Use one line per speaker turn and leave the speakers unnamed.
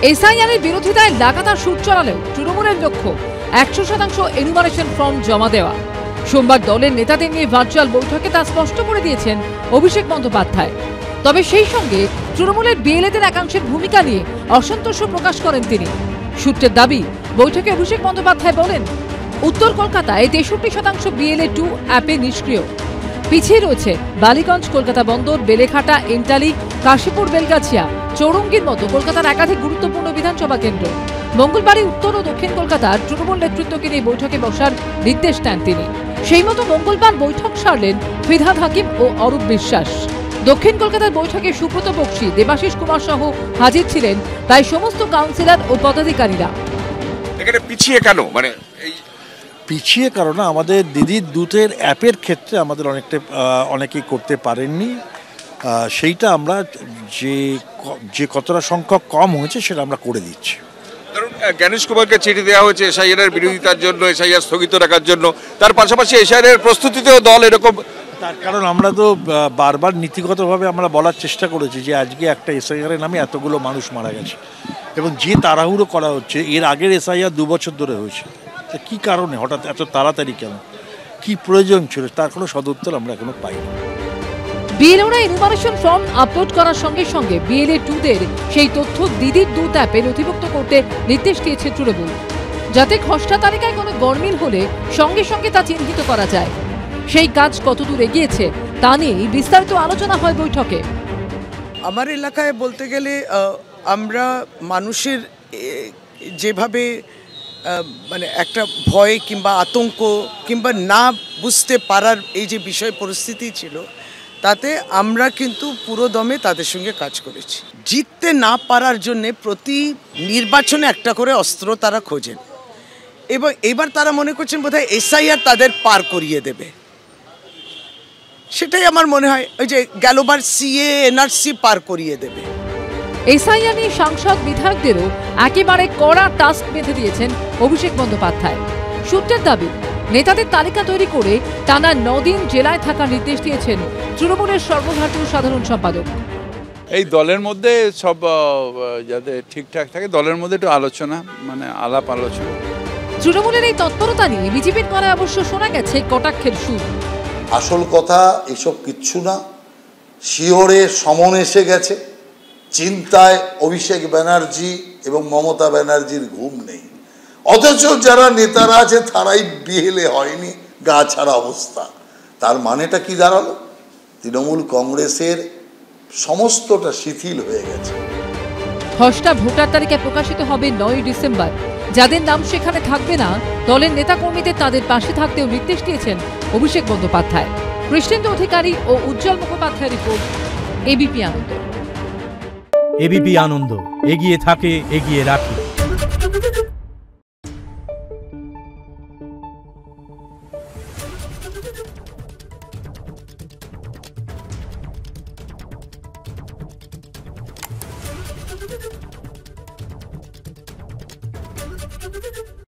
এসআইআরের বিরোধিতায় লাগাতার সুর চড়ালেও তৃণমূলের লক্ষ্য 100% এনুমারেশন ফর্ম জমা দেওয়া। সোমবার দলের নেতাদের নিয়ে ভার্চুয়াল বৈঠকে তা স্পষ্ট করে দিয়েছেন অভিষেক বন্দ্যোপাধ্যায়। তবে সেই সঙ্গে তৃণমূলের বিএলএদের একাংশের ভূমিকা নিয়ে অসন্তোষ প্রকাশ করেন তিনি। সূত্রের দাবি, বৈঠকে অভিষেক বন্দ্যোপাধ্যায় বলেন, উত্তর কলকাতায় 63% বিএলএ 2 অ্যাপে নিষ্ক্রিয়। পিছিয়ে রয়েছে বালিগঞ্জ, কলকাতা বন্দর, বেলেঘাটা, এন্টালি, কাশীপুর, বেলগাছিয়া, চৌরঙ্গীর মতো কলকাতার একাধিক গুরুত্বপূর্ণ বিধানসভা কেন্দ্র। মঙ্গলবারই উত্তর ও দক্ষিণ কলকাতার তৃণমূল নেতৃত্বকে নিয়ে বৈঠকে বসার নির্দেশ দেন তিনি। সেই মতো মঙ্গলবার বৈঠক সারলেন ফিরহাদ হাকিম ও অরূপ বিশ্বাস। দক্ষিণ কলকাতার বৈঠকে সুব্রত বক্সী, দেবাশিস কুমার সহ হাজির ছিলেন প্রায় সমস্ত কাউন্সিলর ও পদাধিকারীরা।
এখানে পিছিয়ে কেন?
পিছিয়ে কারণ আমাদের দিদির দুধের অ্যাপের ক্ষেত্রে আমাদের অনেকেই করতে পারেননি। সেইটা আমরা যে কতটা সংখ্যক কম হয়েছে সেটা আমরা করে দিচ্ছি।
কারণ জ্ঞানেশ কুমারকে চিঠি দেওয়া হয়েছে এসআইআর এর বিরোধিতার জন্য, এসআইআর স্থগিত রাখার জন্য। তার পাশাপাশি এসআইআর এর প্রস্তুতিতেও দল এরকম।
তার কারণ আমরা তো বারবার নীতিগতভাবে আমরা বলার চেষ্টা করেছি যে আজকে একটা এসআইআর এর নামে এতগুলো মানুষ মারা গেছে এবং যে তাড়াহুড়ো করা হচ্ছে। এর আগের এসআইআর 2 বছর ধরে হয়েছে। কি কারণে হঠাৎ এত তাড়াতাড়ি কেন? কি প্রয়োজন ছিল? তার কোনো সদুত্তর আমরা এখনো পাইনি।
বিএলওরা এনুমারেশন ফর্ম আপলোড করার সঙ্গে সঙ্গে বিএলএ 2দের সেই তথ্য দিদির দুধ অ্যাপে নথিভুক্ত করতে নির্দেশ দিয়েছে তৃণমূল, যাতে খসড়া তালিকায় কোনো গরমিল হলে সঙ্গে সঙ্গে তা চিহ্নিত করা যায়। সেই কাজ কতদূর এগিয়েছে তা নিয়ে বিস্তারিত আলোচনা হয় বৈঠকে।
আমার এলাকায় বলতে গেলে আমরা মানুষের যেভাবে একটা ভয় কিংবা আতঙ্ক কিংবা না বুঝতে পারার এই যে বিষয় পরিস্থিতি ছিল, তাতে আমরা কিন্তু পুরো দমে তাদের সঙ্গে কাজ করেছি। জিততে না পারার জন্যে প্রতি নির্বাচনে একটা করে অস্ত্র তারা খোঁজেন এবং এবার তারা মনে করছেন বোধহয় এসআইআর তাদের পার করিয়ে দেবে। সেটাই আমার মনে হয়, ওই যে গেলবার সিএ এনআরসি পার করিয়ে দেবে।
এসআইআর নিয়ে সাংসদ বিধায়কদেরও একেবারে কড়া টাস্ক বেঁধে দিয়েছেন অভিষেক বন্দ্যোপাধ্যায়। সূত্রের দাবি, নেতাদের তালিকা তৈরি করে টানা 9 দিন জেলায় থাকার নির্দেশ দিয়েছেন তৃণমূলের সর্বভারতীয় সাধারণ সম্পাদক।
এই দলের মধ্যে সব যাতে ঠিকঠাক থাকে, দলের মধ্যে একটু আলোচনা, আলাপ আলোচনা।
তৃণমূলের এই তৎপরতা নিয়ে বিজেপির গলায় অবশ্য শোনা গেছে কটাক্ষের সুর।
আসল কথা এসব কিচ্ছু না। শিহরে সমন এসে গেছে। চিন্তায় অভিষেক ব্যানার্জি এবং মমতা ব্যানার্জির ঘুম নেই। অথচ যারা নেতারা আছে তারাই বিহেলে হয়নি, গা ছাড়া অবস্থা। তার মানেটা কি দাঁড়ালো? তৃণমূল কংগ্রেসের সমস্তটা শিথিল হয়ে গেছে।
খসড়া ভোটার তালিকা প্রকাশিত হবে 9 ডিসেম্বর। যাদের নাম সেখানে থাকবে না, দলের নেতাকর্মীদের তাদের পাশে থাকতেও নির্দেশ দিয়েছেন অভিষেক বন্দ্যোপাধ্যায়। কৃষ্ণেন্দু অধিকারী ও উজ্জ্বল মুখোপাধ্যায়ের রিপোর্ট, এবিপি আনন্দ।
এবিপি আনন্দ, এগিয়ে থাকে, এগিয়ে রাখে।
Thank you.